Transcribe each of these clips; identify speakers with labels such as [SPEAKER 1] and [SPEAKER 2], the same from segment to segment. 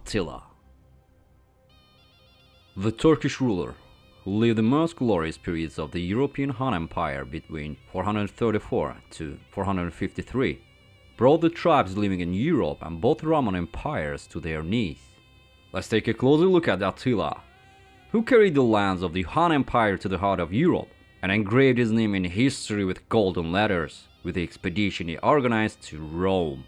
[SPEAKER 1] Attila, the Turkish ruler, who lived the most glorious periods of the European Hun Empire between 434 to 453, brought the tribes living in Europe and both Roman empires to their knees. Let's take a closer look at Attila, who carried the lands of the Hun Empire to the heart of Europe and engraved his name in history with golden letters with the expedition he organized to Rome.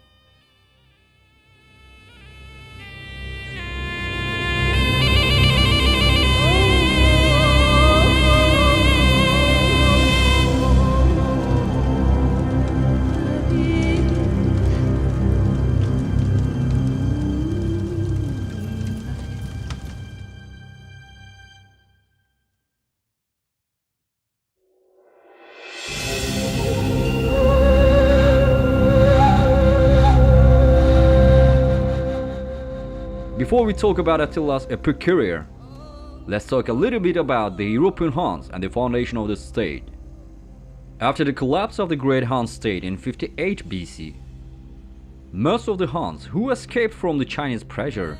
[SPEAKER 1] Before we talk about Attila's epic career, let's talk a little bit about the European Huns and the foundation of the state. After the collapse of the great Hun State in 58 BC, most of the Huns who escaped from the Chinese pressure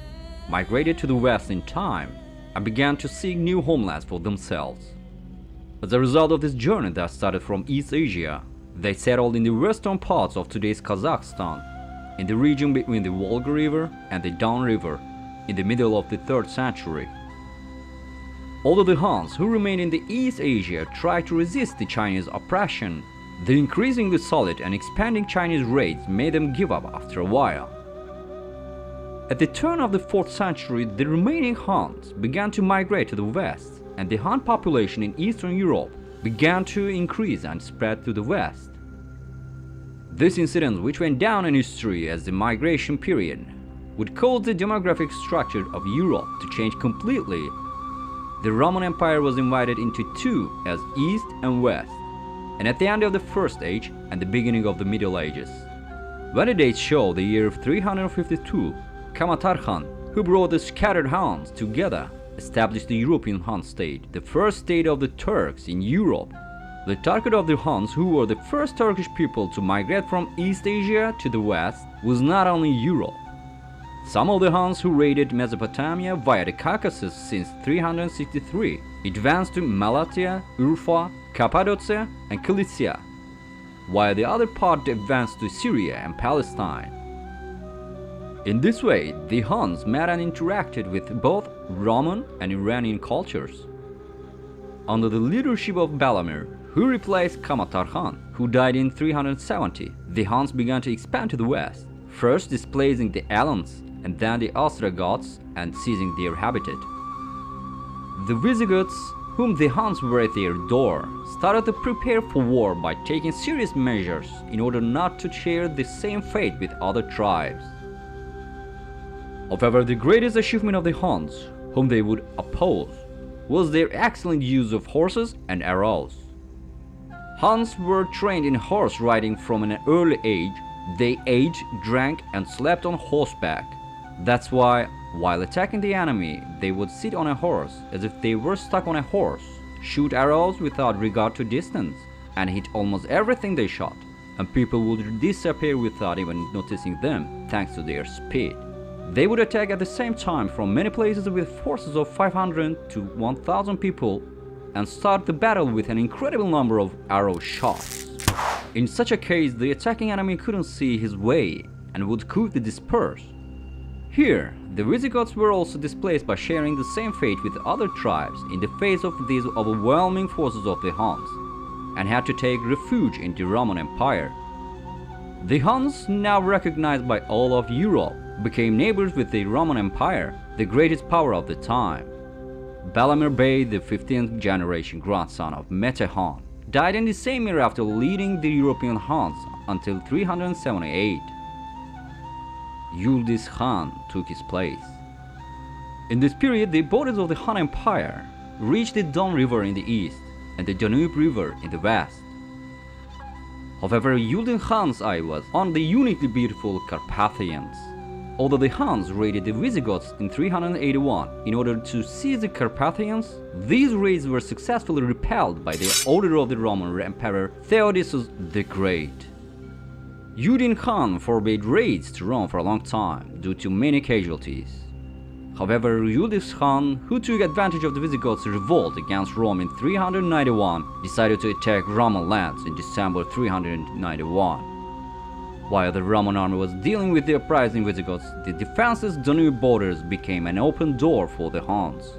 [SPEAKER 1] migrated to the west in time and began to seek new homelands for themselves. As a result of this journey that started from East Asia, they settled in the western parts of today's Kazakhstan, in the region between the Volga River and the Don River, in the middle of the 3rd century. Although the Huns who remained in the East Asia tried to resist the Chinese oppression, the increasingly solid and expanding Chinese raids made them give up after a while. At the turn of the 4th century, the remaining Huns began to migrate to the west, and the Hun population in Eastern Europe began to increase and spread to the west. This incident, which went down in history as the migration period, would cause the demographic structure of Europe to change completely. The Roman Empire was divided into two as East and West, and at the end of the First Age and the beginning of the Middle Ages. When the dates show the year 352, Khan, who brought the scattered Huns together, established the European Hun State, the first state of the Turks in Europe. The target of the Huns, who were the first Turkish people to migrate from East Asia to the West, was not only Europe. Some of the Huns who raided Mesopotamia via the Caucasus since 363 advanced to Malatya, Urfa, Cappadocia and Cilicia, while the other part advanced to Syria and Palestine. In this way, the Huns met and interacted with both Roman and Iranian cultures. Under the leadership of Balamir, who replaced Khan, who died in 370, the Huns began to expand to the west, first displacing the Alans and then the Ostrogoths and seizing their habitat. The Visigoths, whom the Huns were at their door, started to prepare for war by taking serious measures in order not to share the same fate with other tribes. However, the greatest achievement of the Huns, whom they would oppose, was their excellent use of horses and arrows. Huns were trained in horse riding from an early age. They ate, drank, and slept on horseback. That's why, while attacking the enemy, they would sit on a horse as if they were stuck on a horse, shoot arrows without regard to distance, and hit almost everything they shot, and people would disappear without even noticing them thanks to their speed. They would attack at the same time from many places with forces of 500 to 1,000 people and start the battle with an incredible number of arrow shots. In such a case, the attacking enemy couldn't see his way and would quickly disperse. Here, the Visigoths were also displaced by sharing the same fate with other tribes in the face of these overwhelming forces of the Huns, and had to take refuge in the Roman Empire. The Huns, now recognized by all of Europe, became neighbors with the Roman Empire, the greatest power of the time. Balamir Bey, the 15th generation grandson of Mete Han, died in the same year after leading the European Huns until 378. Yildiz Khan took his place. In this period, the borders of the Hun Empire reached the Don River in the east and the Danube River in the west. However, Yildiz Khan's eye was on the uniquely beautiful Carpathians. Although the Huns raided the Visigoths in 381 in order to seize the Carpathians, these raids were successfully repelled by the order of the Roman Emperor Theodosius the Great. Yildiz Khan forbade raids to Rome for a long time due to many casualties. However, Yildiz Khan, who took advantage of the Visigoths' revolt against Rome in 391, decided to attack Roman lands in December 391. While the Roman army was dealing with the uprising Visigoths, the defenseless Danube borders became an open door for the Huns.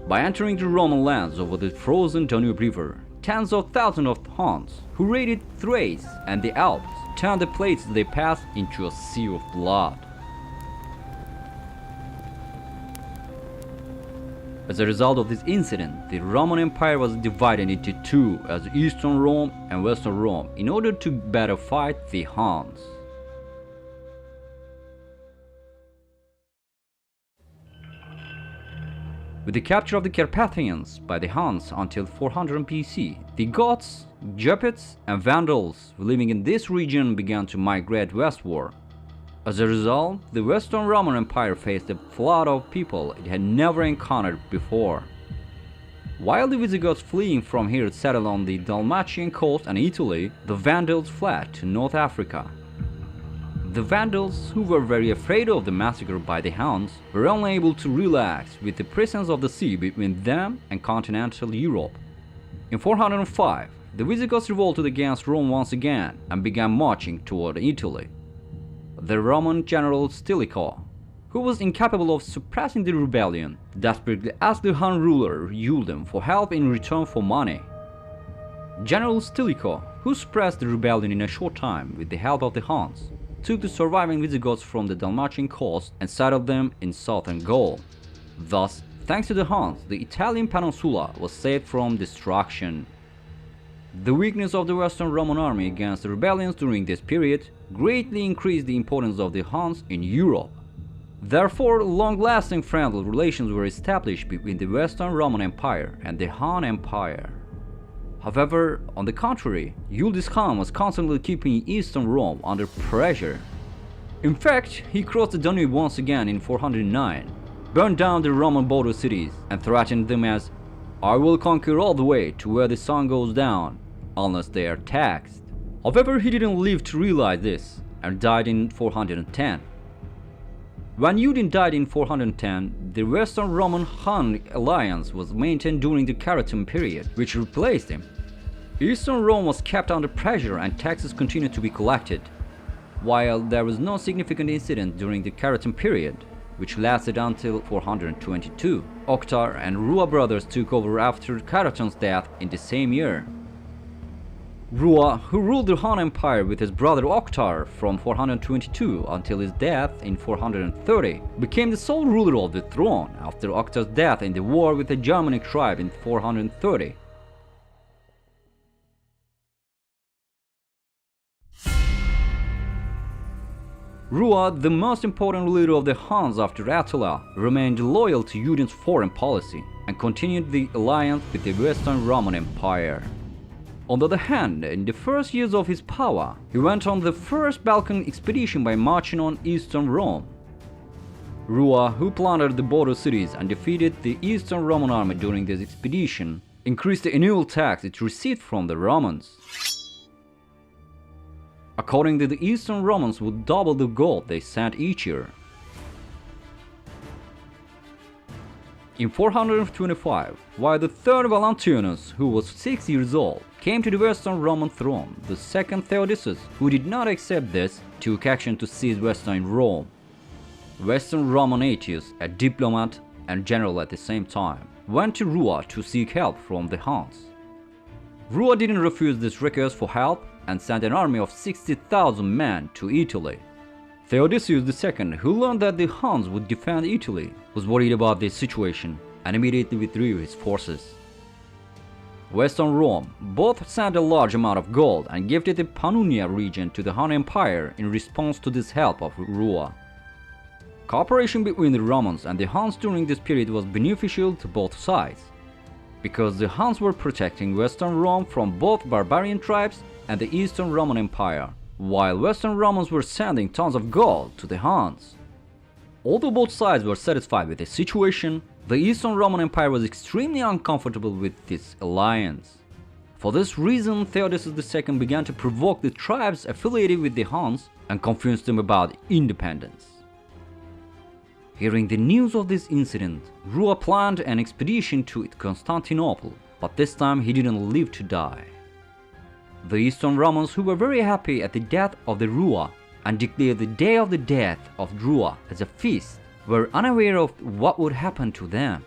[SPEAKER 1] By entering the Roman lands over the frozen Danube River, tens of thousands of Huns, who raided Thrace and the Alps, turned the places they passed into a sea of blood. As a result of this incident, the Roman Empire was divided into two as Eastern Rome and Western Rome in order to better fight the Huns. With the capture of the Carpathians by the Huns until 400 BC, the Goths, Gepids and Vandals living in this region began to migrate westward. As a result, the Western Roman Empire faced a flood of people it had never encountered before. While the Visigoths fleeing from here settled on the Dalmatian coast and Italy, the Vandals fled to North Africa. The Vandals, who were very afraid of the massacre by the Huns, were unable to relax with the presence of the sea between them and continental Europe. In 405, the Visigoths revolted against Rome once again and began marching toward Italy. The Roman general Stilicho, who was incapable of suppressing the rebellion, desperately asked the Hun ruler Yulden for help in return for money. General Stilicho, who suppressed the rebellion in a short time with the help of the Huns, took the surviving Visigoths from the Dalmatian coast and settled them in southern Gaul. Thus, thanks to the Huns, the Italian peninsula was saved from destruction. The weakness of the Western Roman army against the rebellions during this period greatly increased the importance of the Huns in Europe. Therefore, long-lasting friendly relations were established between the Western Roman Empire and the Hun Empire. However, on the contrary, Yildiz Khan was constantly keeping Eastern Rome under pressure. In fact, he crossed the Danube once again in 409, burned down the Roman border cities, and threatened them as, "I will conquer all the way to where the sun goes down, unless they are taxed." However, he didn't live to realize this, and died in 410. When Yudin died in 410, the Western Roman-Hun alliance was maintained during the Catalaunian period, which replaced him. Eastern Rome was kept under pressure and taxes continued to be collected. While there was no significant incident during the Catalaunian period, which lasted until 422, Oktar and Rua brothers took over after Catalaun's death in the same year. Rua, who ruled the Hun Empire with his brother Oktar from 422 until his death in 430, became the sole ruler of the throne after Oktar's death in the war with the Germanic tribe in 430. Rua, the most important leader of the Huns after Attila, remained loyal to Yudin's foreign policy and continued the alliance with the Western Roman Empire. On the other hand, in the first years of his power, he went on the first Balkan expedition by marching on Eastern Rome. Rua, who plundered the border cities and defeated the Eastern Roman army during this expedition, increased the annual tax it received from the Romans. Accordingly, the Eastern Romans would double the gold they sent each year. In 425, while the third Valentinius, who was 6 years old, came to the Western Roman throne, the second Theodosius, who did not accept this, took action to seize Western Rome. Western Roman Aetius, a diplomat and general at the same time, went to Rua to seek help from the Huns. Rua didn't refuse this request for help and sent an army of 60,000 men to Italy. Theodosius II, who learned that the Huns would defend Italy, was worried about this situation and immediately withdrew his forces. Western Rome both sent a large amount of gold and gifted the Pannonia region to the Hun Empire in response to this help of Rua. Cooperation between the Romans and the Huns during this period was beneficial to both sides, because the Huns were protecting Western Rome from both barbarian tribes and the Eastern Roman Empire, while Western Romans were sending tons of gold to the Huns. Although both sides were satisfied with the situation, the Eastern Roman Empire was extremely uncomfortable with this alliance. For this reason, Theodosius II began to provoke the tribes affiliated with the Huns and convince them about independence. Hearing the news of this incident, Rua planned an expedition to Constantinople, but this time he didn't live to die. The Eastern Romans, who were very happy at the death of the Rua and declared the day of the death of Rua as a feast, were unaware of what would happen to them.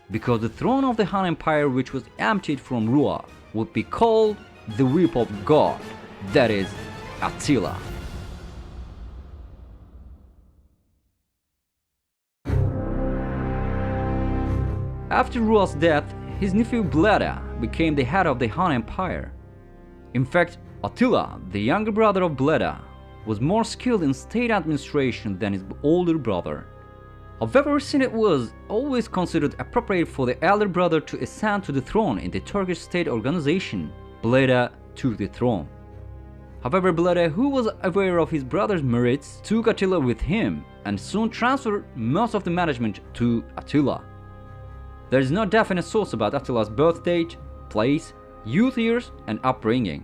[SPEAKER 1] Because the throne of the Hun Empire, which was emptied from Rua, would be called the Whip of God, that is, Attila. After Rua's death, his nephew Bleda became the head of the Hun Empire. In fact, Attila, the younger brother of Bleda, was more skilled in state administration than his older brother. However, since it was always considered appropriate for the elder brother to ascend to the throne in the Turkish state organization, Bleda took the throne. However, Bleda, who was aware of his brother's merits, took Attila with him and soon transferred most of the management to Attila. There is no definite source about Attila's birth date, place, youth years, and upbringing.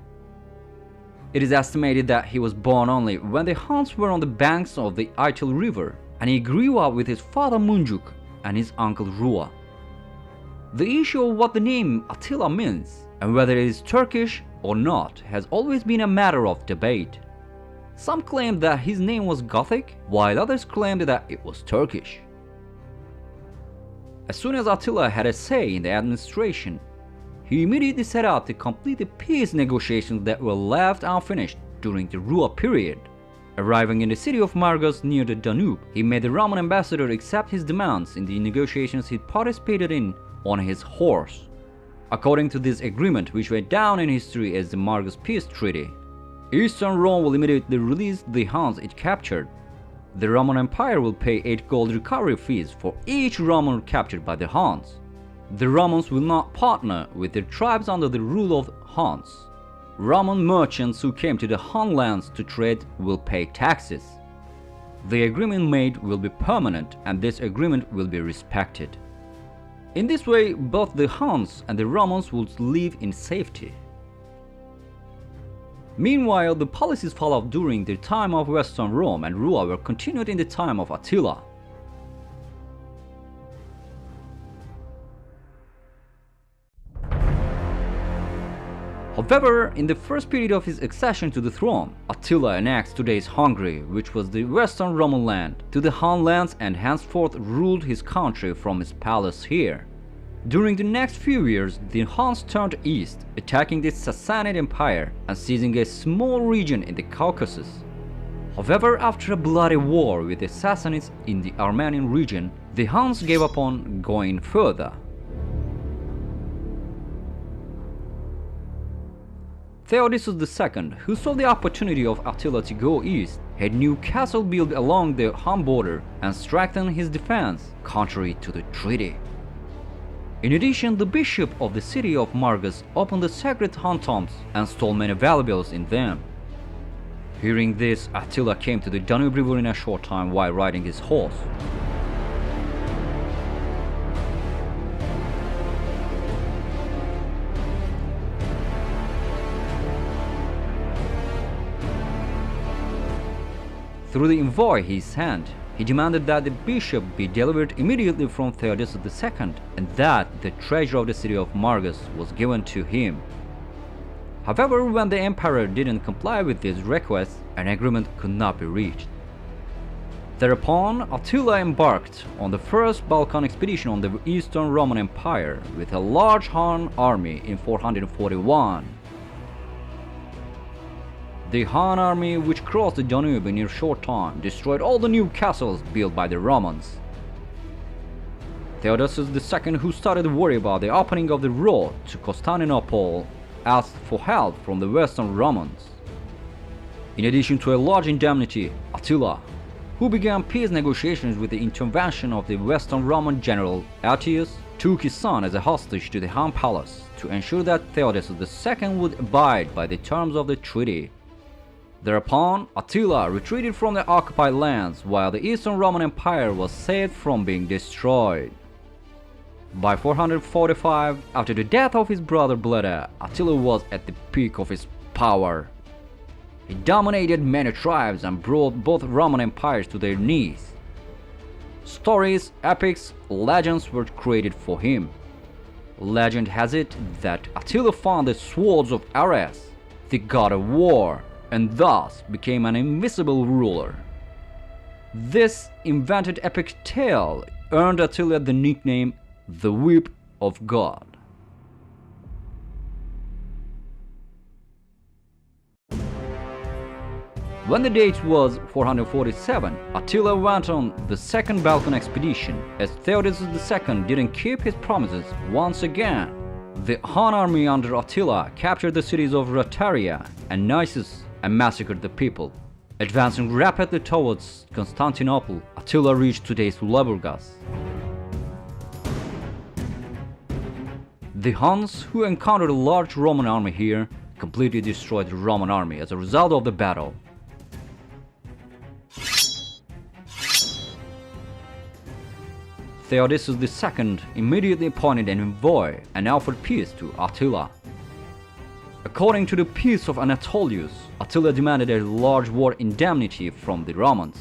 [SPEAKER 1] It is estimated that he was born only when the Huns were on the banks of the Attila River, and he grew up with his father Munjuk and his uncle Rua. The issue of what the name Attila means and whether it is Turkish or not has always been a matter of debate. Some claimed that his name was Gothic, while others claimed that it was Turkish. As soon as Attila had a say in the administration, he immediately set out to complete the peace negotiations that were left unfinished during the Rua period. Arriving in the city of Margus near the Danube, he made the Roman ambassador accept his demands in the negotiations he participated in on his horse. According to this agreement, which went down in history as the Margus Peace Treaty, Eastern Rome will immediately release the Huns it captured. The Roman Empire will pay 8 gold recovery fees for each Roman captured by the Huns. The Romans will not partner with their tribes under the rule of Huns. Roman merchants who came to the Hun lands to trade will pay taxes. The agreement made will be permanent, and this agreement will be respected. In this way, both the Huns and the Romans would live in safety. Meanwhile, the policies followed during the time of Western Rome and Rua were continued in the time of Attila. However, in the first period of his accession to the throne, Attila annexed today's Hungary, which was the Western Roman land, to the Hun lands and henceforth ruled his country from his palace here. During the next few years, the Huns turned east, attacking the Sassanid Empire and seizing a small region in the Caucasus. However, after a bloody war with the Sassanids in the Armenian region, the Huns gave up on going further. Theodosius II, who saw the opportunity of Attila to go east, had a new castle built along the Hun border and strengthened his defense, contrary to the treaty. In addition, the bishop of the city of Margus opened the sacred Hun tombs and stole many valuables in them. Hearing this, Attila came to the Danube River in a short time while riding his horse. Through the envoy he sent, he demanded that the bishop be delivered immediately from Theodosius II and that the treasure of the city of Margus was given to him. However, when the emperor didn't comply with this request, an agreement could not be reached. Thereupon, Attila embarked on the first Balkan expedition on the Eastern Roman Empire with a large Hun army in 441. The Hun army, which crossed the Danube in a short time, destroyed all the new castles built by the Romans. Theodosius II, who started to worry about the opening of the road to Constantinople, asked for help from the Western Romans. In addition to a large indemnity, Attila, who began peace negotiations with the intervention of the Western Roman general Aetius, took his son as a hostage to the Hun palace to ensure that Theodosius II would abide by the terms of the treaty. Thereupon, Attila retreated from the occupied lands while the Eastern Roman Empire was saved from being destroyed. By 445, after the death of his brother Bleda, Attila was at the peak of his power. He dominated many tribes and brought both Roman empires to their knees. Stories, epics, legends were created for him. Legend has it that Attila found the swords of Ares, the god of war, and thus became an invisible ruler. This invented epic tale earned Attila the nickname the Whip of God. When the date was 447, Attila went on the second Balkan expedition, as Theodosius II didn't keep his promises once again. The Hun army under Attila captured the cities of Rataria and Nisus and massacred the people. Advancing rapidly towards Constantinople, Attila reached today's Lüleburgaz. The Huns, who encountered a large Roman army here, completely destroyed the Roman army as a result of the battle. Theodosius II immediately appointed an envoy and offered peace to Attila. According to the Peace of Anatolius, Attila demanded a large war indemnity from the Romans.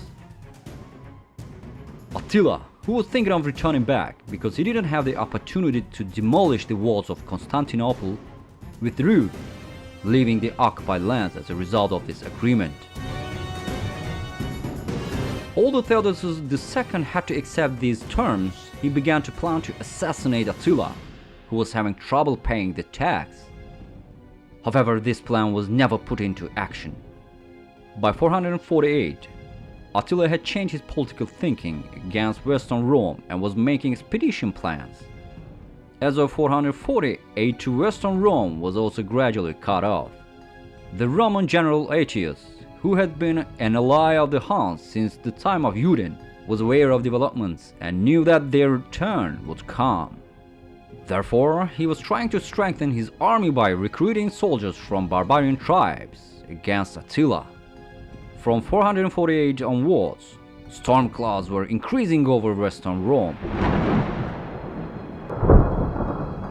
[SPEAKER 1] Attila, who was thinking of returning back because he didn't have the opportunity to demolish the walls of Constantinople, withdrew, leaving the occupied lands as a result of this agreement. Although Theodosius II had to accept these terms, he began to plan to assassinate Attila, who was having trouble paying the tax. However, this plan was never put into action. By 448, Attila had changed his political thinking against Western Rome and was making expedition plans. As of 440, aid to Western Rome was also gradually cut off. The Roman general Attila, who had been an ally of the Huns since the time of Eugen, was aware of developments and knew that their turn would come. Therefore, he was trying to strengthen his army by recruiting soldiers from barbarian tribes against Attila. From 448 onwards, storm clouds were increasing over Western Rome.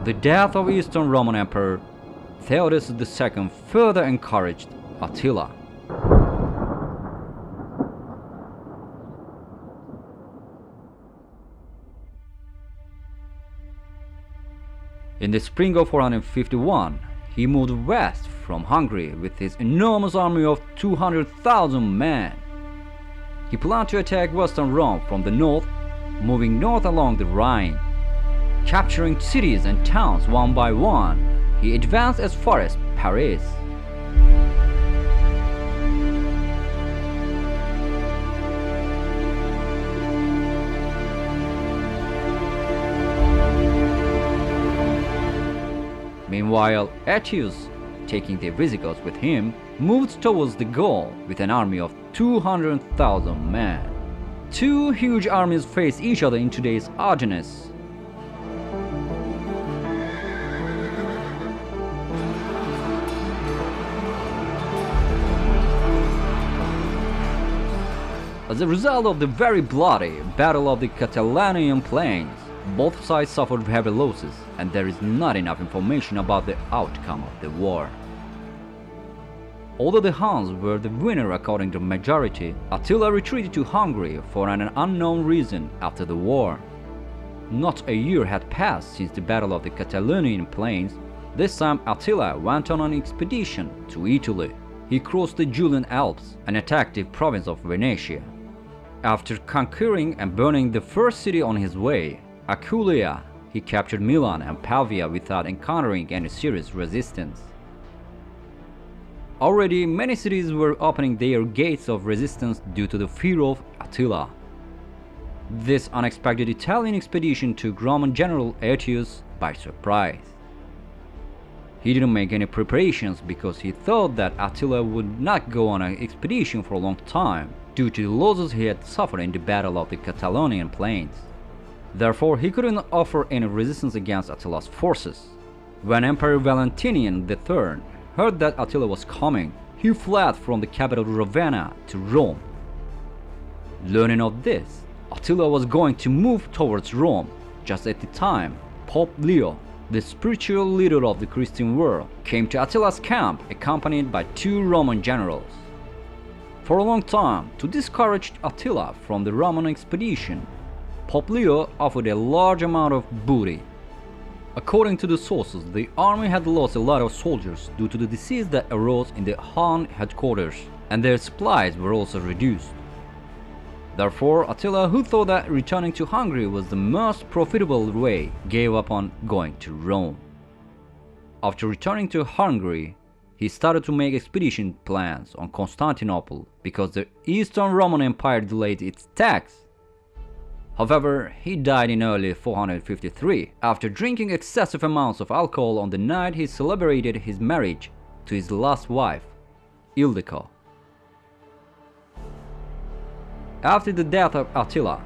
[SPEAKER 1] The death of Eastern Roman Emperor Theodosius II further encouraged Attila. In the spring of 451, he moved west from Hungary with his enormous army of 200,000 men. He planned to attack Western Rome from the north, moving north along the Rhine. Capturing cities and towns one by one, he advanced as far as Paris. Meanwhile, Attila, taking the Visigoths with him, moved towards the Gaul with an army of 200,000 men. Two huge armies faced each other in today's Ardennes. As a result of the very bloody Battle of the Catalaunian Plains, both sides suffered heavy losses, and there is not enough information about the outcome of the war. Although the Huns were the winner according to majority, Attila retreated to Hungary for an unknown reason after the war. Not a year had passed since the Battle of the Catalaunian Plains. This time Attila went on an expedition to Italy. He crossed the Julian Alps and attacked the province of Venetia. After conquering and burning the first city on his way, Aquileia, he captured Milan and Pavia without encountering any serious resistance. Already, many cities were opening their gates of resistance due to the fear of Attila. This unexpected Italian expedition took Roman general Attila by surprise. He didn't make any preparations because he thought that Attila would not go on an expedition for a long time due to the losses he had suffered in the Battle of the Catalaunian Plains. Therefore, he couldn't offer any resistance against Attila's forces. When Emperor Valentinian III heard that Attila was coming, he fled from the capital Ravenna to Rome. Learning of this, Attila was going to move towards Rome. Just at the time, Pope Leo, the spiritual leader of the Christian world, came to Attila's camp accompanied by two Roman generals. For a long time, to discourage Attila from the Roman expedition, Pope Leo offered a large amount of booty. According to the sources, the army had lost a lot of soldiers due to the disease that arose in the Han headquarters, and their supplies were also reduced. Therefore, Attila, who thought that returning to Hungary was the most profitable way, gave up on going to Rome. After returning to Hungary, he started to make expedition plans on Constantinople because the Eastern Roman Empire delayed its attacks. However, he died in early 453 after drinking excessive amounts of alcohol on the night he celebrated his marriage to his last wife, Ildiko. After the death of Attila,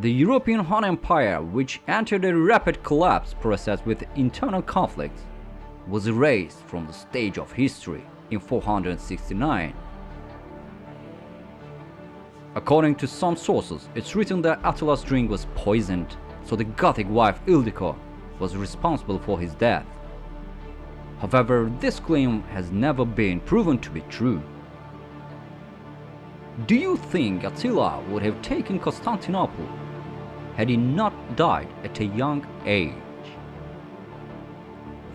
[SPEAKER 1] the European Hun Empire, which entered a rapid collapse process with internal conflicts, was erased from the stage of history in 469. According to some sources, it's written that Attila's drink was poisoned, so the Gothic wife Ildiko was responsible for his death. However, this claim has never been proven to be true. Do you think Attila would have taken Constantinople had he not died at a young age?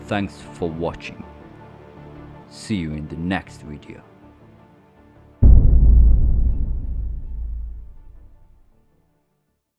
[SPEAKER 1] Thanks for watching. See you in the next video.